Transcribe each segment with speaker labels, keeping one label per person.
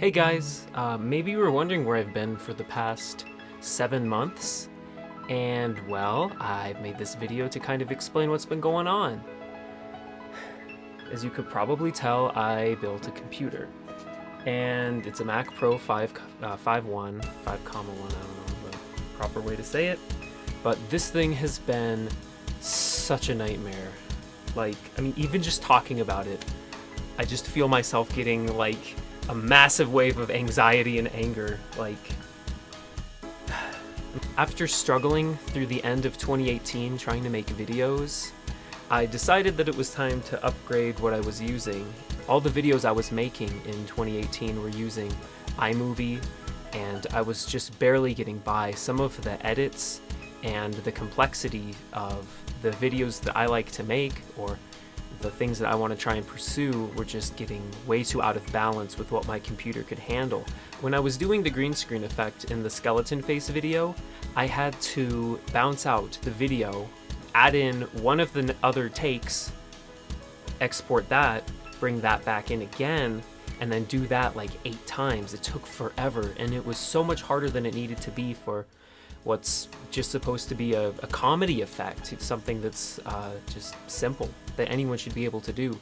Speaker 1: Hey guys, maybe you were wondering where I've been for the past 7 months, and well, I've made this video to kind of explain what's been going on. As you could probably tell, I built a computer, and it's a Mac Pro 5.1, 5.1, I don't know the proper way to say it, but this thing has been such a nightmare. Even just talking about it, I just feel myself getting like a massive wave of anxiety and anger. After struggling through the end of 2018 trying to make videos, I decided that it was time to upgrade what I was using. All the videos I was making in 2018 were using iMovie, and I was just barely getting by. Some of the edits and the complexity of the videos that I like to make, or the things that I want to try and pursue, were just getting way too out of balance with what my computer could handle. When I was doing the green screen effect in the skeleton face video, I had to bounce out the video, add in one of the other takes, export that, bring that back in again, and then do that like 8 times. It took forever, and it was so much harder than it needed to be for what's just supposed to be a comedy effect. It's something that's just simple, that anyone should be able to do.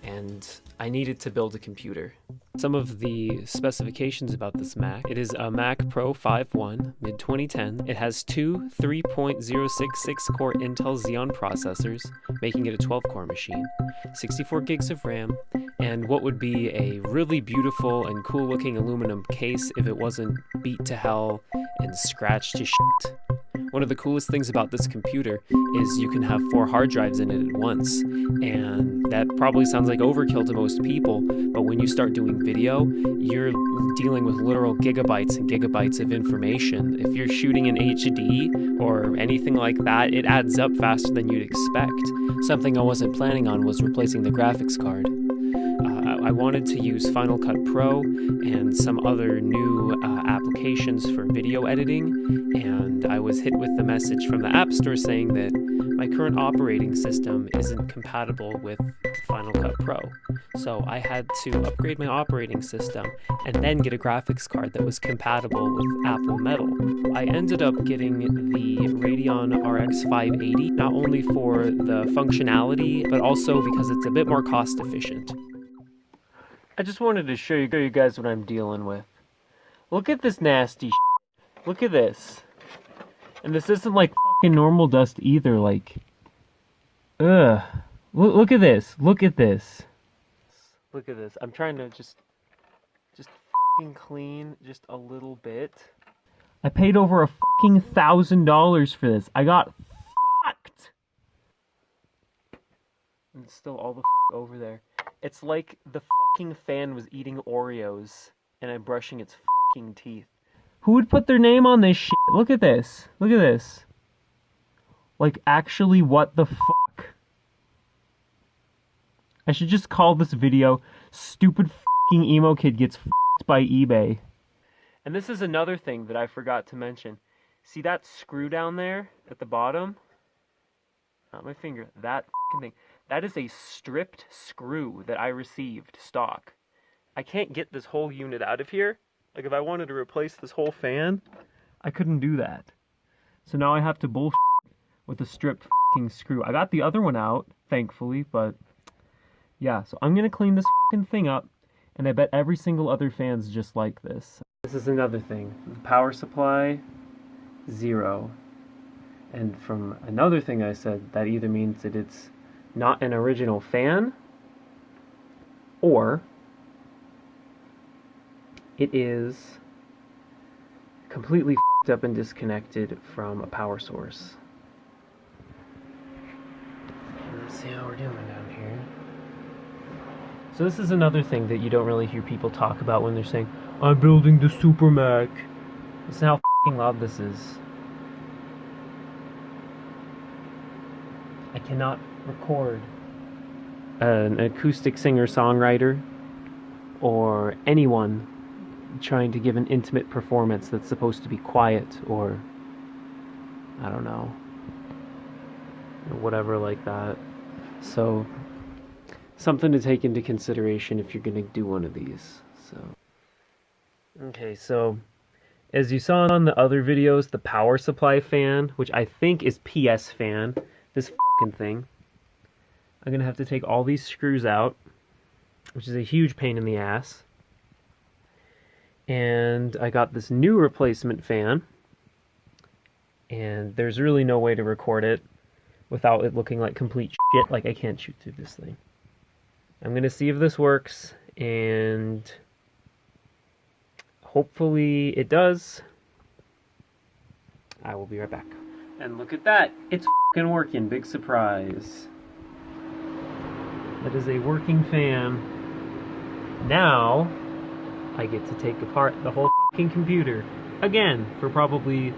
Speaker 1: And I needed to build a computer. Some of the specifications about this Mac: it is a Mac Pro 5.1, mid-2010. It has two 3.066 core Intel Xeon processors, making it a 12-core machine, 64 gigs of RAM, and what would be a really beautiful and cool-looking aluminum case if it wasn't beat to hell and scratched to shit. One of the coolest things about this computer is you can have 4 hard drives in it at once, and that probably sounds like overkill to most people, but when you start doing video, you're dealing with literal gigabytes and gigabytes of information. If you're shooting in HD or anything like that, it adds up faster than you'd expect. Something I wasn't planning on was replacing the graphics card. I wanted to use Final Cut Pro and some other new applications for video editing, and I was hit with the message from the App Store saying that my current operating system isn't compatible with Final Cut Pro. So I had to upgrade my operating system and then get a graphics card that was compatible with Apple Metal. I ended up getting the Radeon RX 580, not only for the functionality, but also because it's a bit more cost efficient. I just wanted to show you guys what I'm dealing with. Look at this nasty shit. Look at this. And this isn't like fucking normal dust either, like... Ugh. Look at this. Look at this. Look at this. I'm trying to just fucking clean just a little bit. I paid over a fucking $1,000 for this. I got fucked. And it's still all the fuck over there. It's like the fucking fan was eating Oreos and I'm brushing its fucking teeth. Who would put their name on this shit? Look at this. Look at this. Like, actually, what the fuck? I should just call this video "Stupid fucking emo kid gets fucked by eBay." And this is another thing that I forgot to mention. See that screw down there at the bottom? Not my finger. That fucking thing. That is a stripped screw that I received stock. I can't get this whole unit out of here. Like, if I wanted to replace this whole fan, I couldn't do that. So now I have to bullshit with a stripped fucking screw. I got the other one out, thankfully, but yeah, so I'm gonna clean this fucking thing up, and I bet every single other fan's just like this. This is another thing. Power supply, 0. And from another thing I said, that either means that it's not an original fan, or it is completely fucked up and disconnected from a power source. Let's see how we're doing down here. So this is another thing that you don't really hear people talk about when they're saying, "I'm building the Super Mac." Listen how fucking loud this is. I cannot record an acoustic singer-songwriter or anyone trying to give an intimate performance that's supposed to be quiet or, I don't know, or whatever like that. So, something to take into consideration if you're going to do one of these. So. Okay, so as you saw on the other videos, the power supply fan, which I think is PS fan, this fucking thing, I'm gonna have to take all these screws out, which is a huge pain in the ass. And I got this new replacement fan, and there's really no way to record it without it looking like complete shit, like I can't shoot through this thing. I'm gonna see if this works, and hopefully it does. I will be right back. And look at that, it's fucking working, big surprise. That is a working fan. Now, I get to take apart the whole fucking computer. Again, for probably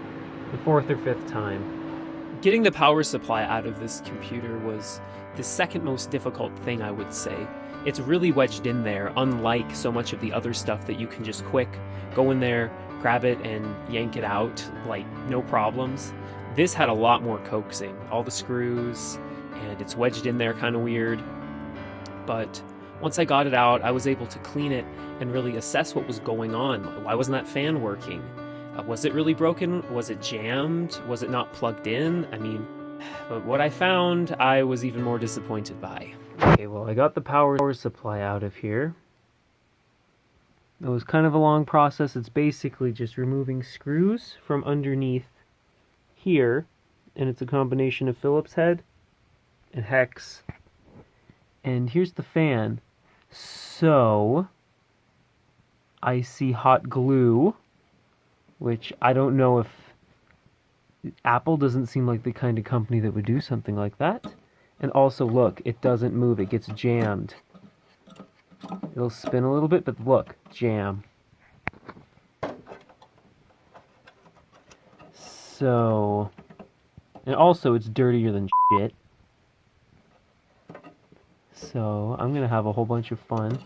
Speaker 1: the 4th or 5th time. Getting the power supply out of this computer was the second most difficult thing, I would say. It's really wedged in there, unlike so much of the other stuff that you can just quick go in there, grab it, and yank it out, like, no problems. This had a lot more coaxing. All the screws, and it's wedged in there kind of weird. But once I got it out, I was able to clean it and really assess what was going on. Why wasn't that fan working? Was it really broken? Was it jammed? Was it not plugged in? I mean, but what I found, I was even more disappointed by. Okay, well, I got the power supply out of here. It was kind of a long process. It's basically just removing screws from underneath here, and it's a combination of Phillips head and hex. And here's the fan. So, I see hot glue, which I don't know if Apple doesn't seem like the kind of company that would do something like that. And also, look, it doesn't move, it gets jammed. It'll spin a little bit, but look, jam. So, and also it's dirtier than shit. So, I'm gonna have a whole bunch of fun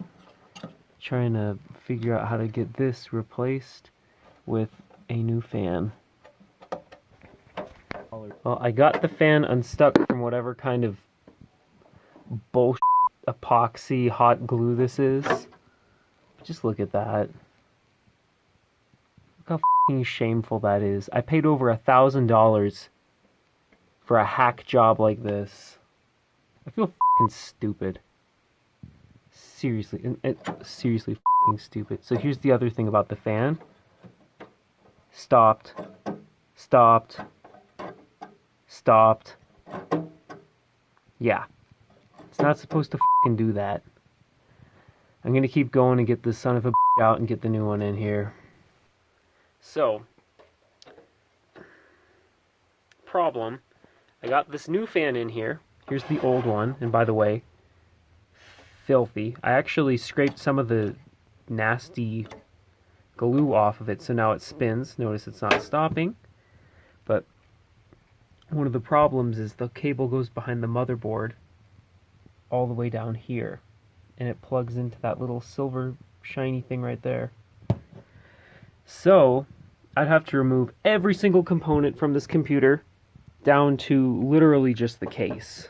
Speaker 1: trying to figure out how to get this replaced with a new fan. Well, I got the fan unstuck from whatever kind of bullshit epoxy hot glue this is. Just look at that. Look how fucking shameful that is. I paid over $1,000 for a hack job like this. I feel fucking stupid. Seriously, seriously fucking stupid. So here's the other thing about the fan. Stopped. Stopped. Stopped. Yeah. It's not supposed to fucking do that. I'm gonna keep going and get this son of a bitch out and get the new one in here. So, problem. I got this new fan in here. Here's the old one, and by the way, filthy. I actually scraped some of the nasty glue off of it, so now it spins. Notice it's not stopping. But one of the problems is the cable goes behind the motherboard all the way down here, and it plugs into that little silver shiny thing right there. So I'd have to remove every single component from this computer down to literally just the case.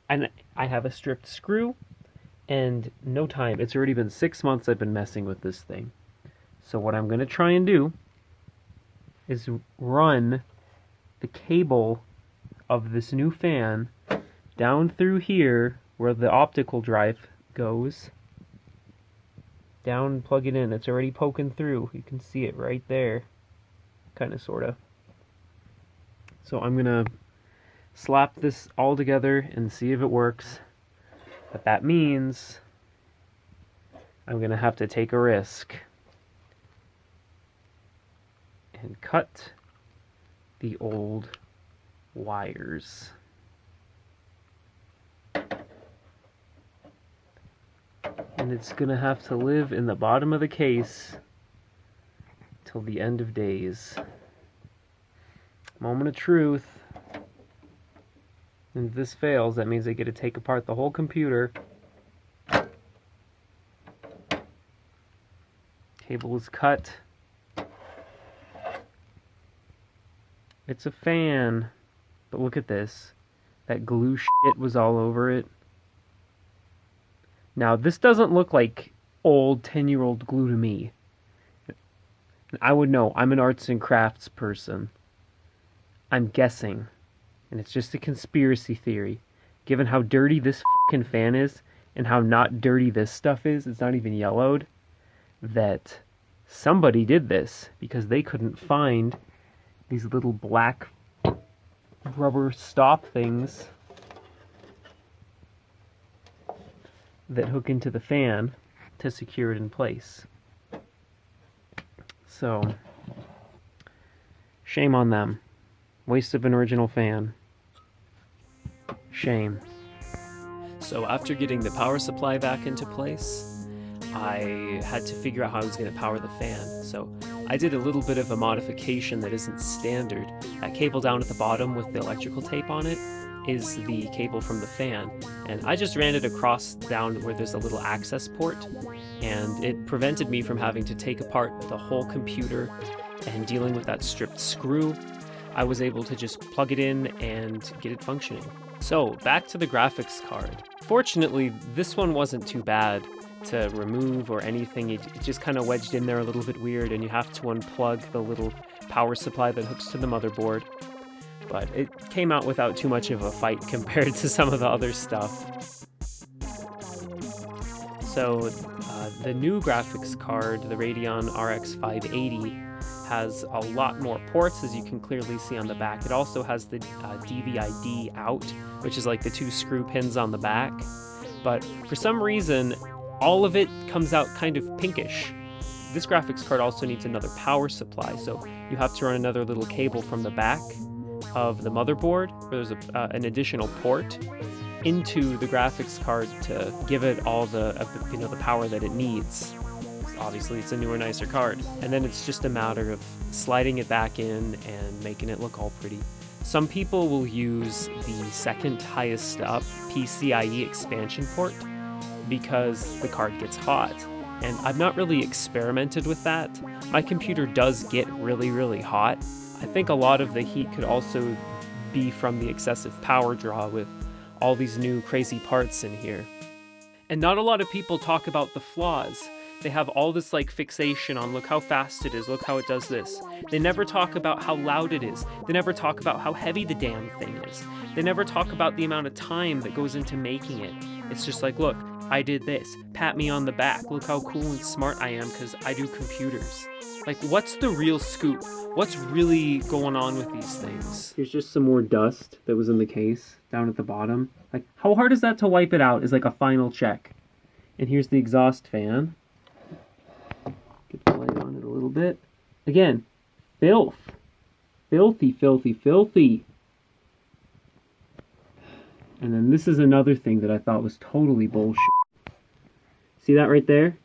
Speaker 1: And I have a stripped screw, and no time. It's already been 6 months I've been messing with this thing. So what I'm going to try and do is run the cable of this new fan down through here where the optical drive goes. Down and plug it in. It's already poking through. You can see it right there. Kind of, sort of. So I'm going to slap this all together and see if it works. But that means I'm going to have to take a risk and cut the old wires. And it's going to have to live in the bottom of the case till the end of days. Moment of truth. And if this fails, that means I get to take apart the whole computer. Cable is cut. It's a fan. But look at this. That glue shit was all over it. Now, this doesn't look like old 10-year-old glue to me. I would know. I'm an arts and crafts person. I'm guessing, and it's just a conspiracy theory, given how dirty this fucking fan is and how not dirty this stuff is, it's not even yellowed, that somebody did this because they couldn't find these little black rubber stop things that hook into the fan to secure it in place. So, shame on them. Waste of an original fan. Shame. So after getting the power supply back into place, I had to figure out how I was going to power the fan. So I did a little bit of a modification that isn't standard. That cable down at the bottom with the electrical tape on it is the cable from the fan. And I just ran it across down where there's a little access port, and it prevented me from having to take apart the whole computer and dealing with that stripped screw. I was able to just plug it in and get it functioning. So back to the graphics card. Fortunately, this one wasn't too bad to remove or anything. It just kind of wedged in there a little bit weird, and you have to unplug the little power supply that hooks to the motherboard. But it came out without too much of a fight compared to some of the other stuff. So the new graphics card, the Radeon RX 580, has a lot more ports, as you can clearly see on the back. It also has the DVI-D out, which is like the 2 screw pins on the back. But for some reason, all of it comes out kind of pinkish. This graphics card also needs another power supply, so you have to run another little cable from the back of the motherboard, where there's an additional port, into the graphics card to give it all the the power that it needs. Obviously, it's a newer, nicer card. And then it's just a matter of sliding it back in and making it look all pretty. Some people will use the second highest up PCIe expansion port because the card gets hot. And I've not really experimented with that. My computer does get really, really hot. I think a lot of the heat could also be from the excessive power draw with all these new crazy parts in here. And not a lot of people talk about the flaws. They have all this like fixation on look how fast it is, look how it does this. They never talk about how loud it is. They never talk about how heavy the damn thing is. They never talk about the amount of time that goes into making it. It's just like, look, I did this. Pat me on the back. Look how cool and smart I am because I do computers. Like, what's the real scoop? What's really going on with these things? Here's just some more dust that was in the case down at the bottom. Like, how hard is that to wipe it out is like a final check. And here's the exhaust fan. Get the light on it a little bit. Again, filth. Filthy, filthy, filthy. And then this is another thing that I thought was totally bullshit. See that right there?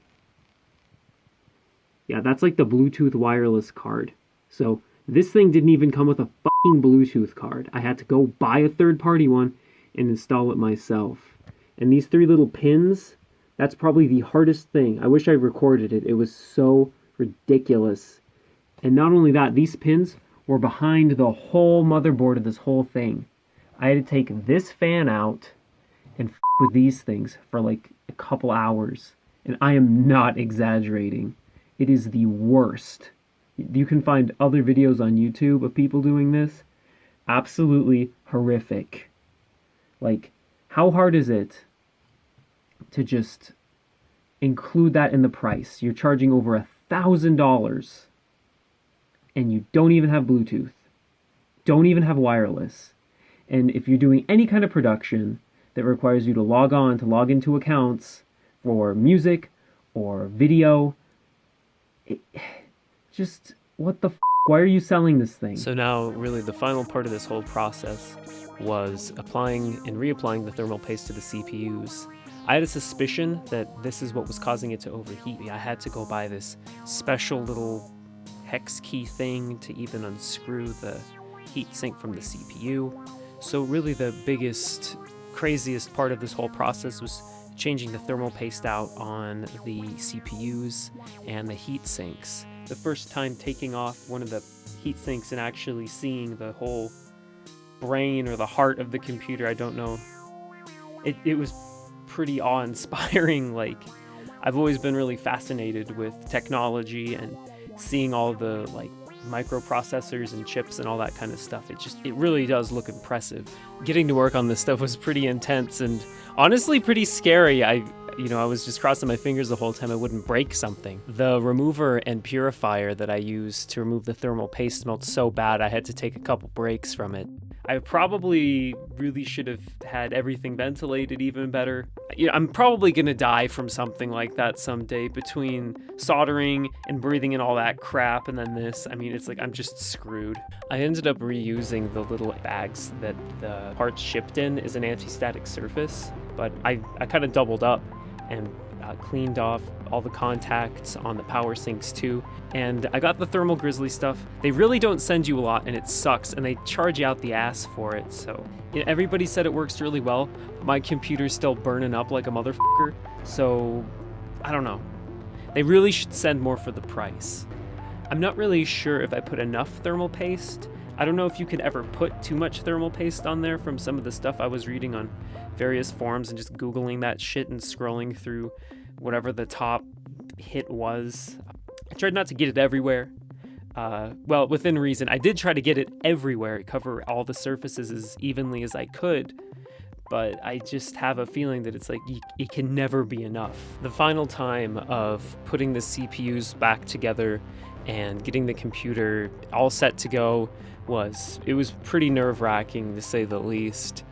Speaker 1: Yeah, that's like the Bluetooth wireless card. So this thing didn't even come with a fucking Bluetooth card. I had to go buy a third-party one and install it myself. And these 3 little pins, that's probably the hardest thing. I wish I recorded it. It was so ridiculous. And not only that, these pins were behind the whole motherboard of this whole thing. I had to take this fan out and with these things for like a couple hours. And I am not exaggerating. It is the worst. You can find other videos on YouTube of people doing this. Absolutely horrific. Like, how hard is it to just include that in the price? You're charging over $1,000 and you don't even have Bluetooth. Don't even have wireless. And if you're doing any kind of production that requires you to log into accounts for music or video, just, what the f***? Why are you selling this thing? So now, really, the final part of this whole process was applying and reapplying the thermal paste to the CPUs. I had a suspicion that this is what was causing it to overheat. I had to go buy this special little hex key thing to even unscrew the heatsink from the CPU. So really the biggest, craziest part of this whole process was changing the thermal paste out on the CPUs and the heat sinks. The first time taking off one of the heat sinks and actually seeing the whole brain or the heart of the computer, I don't know. It was pretty awe-inspiring. Like, I've always been really fascinated with technology and seeing all the like microprocessors and chips and all that kind of stuff, it really does look impressive. Getting to work on this stuff was pretty intense and honestly pretty scary. I was just crossing my fingers the whole time I wouldn't break something. The remover and purifier that I used to remove the thermal paste smelled so bad I had to take a couple breaks from it. I probably really should have had everything ventilated even better. I'm probably gonna die from something like that someday, between soldering and breathing in all that crap and then this. It's like I'm just screwed. I ended up reusing the little bags that the parts shipped in as an anti-static surface, but I kind of doubled up and cleaned off all the contacts on the power sinks too. And I got the Thermal Grizzly stuff. They really don't send you a lot and it sucks, and they charge you out the ass for it. So everybody said it works really well, but my computer's still burning up like a motherfucker. So I don't know. They really should send more for the price. I'm not really sure if I put enough thermal paste. I don't know if you could ever put too much thermal paste on there from some of the stuff I was reading on various forums and just Googling that shit and scrolling through whatever the top hit was. I tried not to get it everywhere. Well, within reason. I did try to get it everywhere, cover all the surfaces as evenly as I could, but I just have a feeling that it's like it can never be enough. The final time of putting the CPUs back together and getting the computer all set to go was pretty nerve-wracking, to say the least.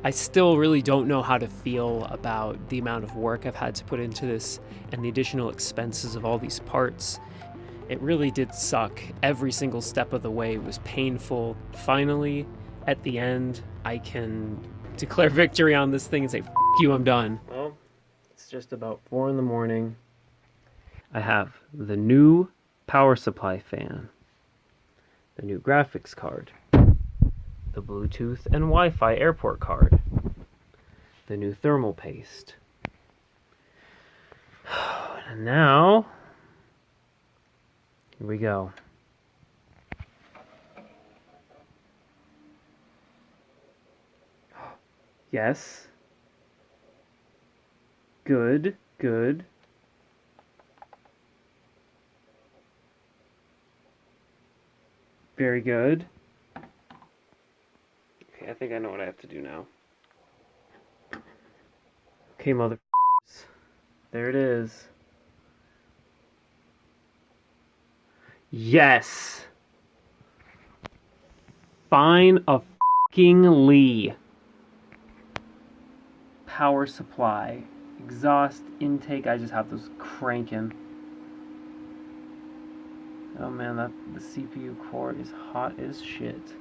Speaker 1: I still really don't know how to feel about the amount of work I've had to put into this and the additional expenses of all these parts. It really did suck. Every single step of the way was painful. Finally, at the end, I can declare victory on this thing and say, "F you, I'm done." Well, it's just about 4 in the morning. I have the new power supply fan, the new graphics card, the Bluetooth and Wi-Fi airport card, the new thermal paste. And now, here we go. Yes. Good, good. Very good. Okay, I think I know what I have to do now. Okay, mother. There it is. Yes! Fine-a-f***ing-ly. Power supply. Exhaust, intake, I just have those cranking. Oh man, the CPU core is hot as shit.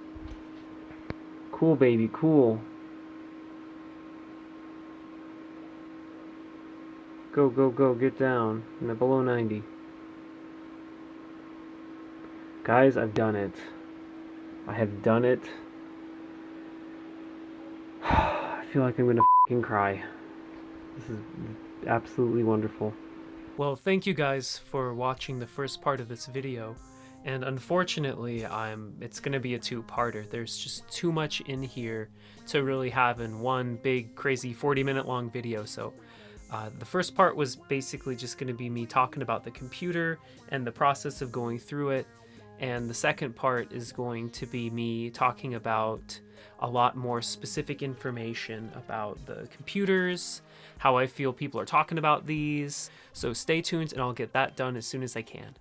Speaker 1: Cool, baby, cool. Go, go, go, get down. I'm at below 90. Guys, I've done it. I have done it. I feel like I'm gonna f***ing cry. This is absolutely wonderful. Well, thank you guys for watching the first part of this video. And unfortunately, it's gonna be a two-parter. There's just too much in here to really have in one big, crazy 40-minute long video. So the first part was basically just gonna be me talking about the computer and the process of going through it. And the second part is going to be me talking about a lot more specific information about the computers, how I feel people are talking about these. So stay tuned and I'll get that done as soon as I can.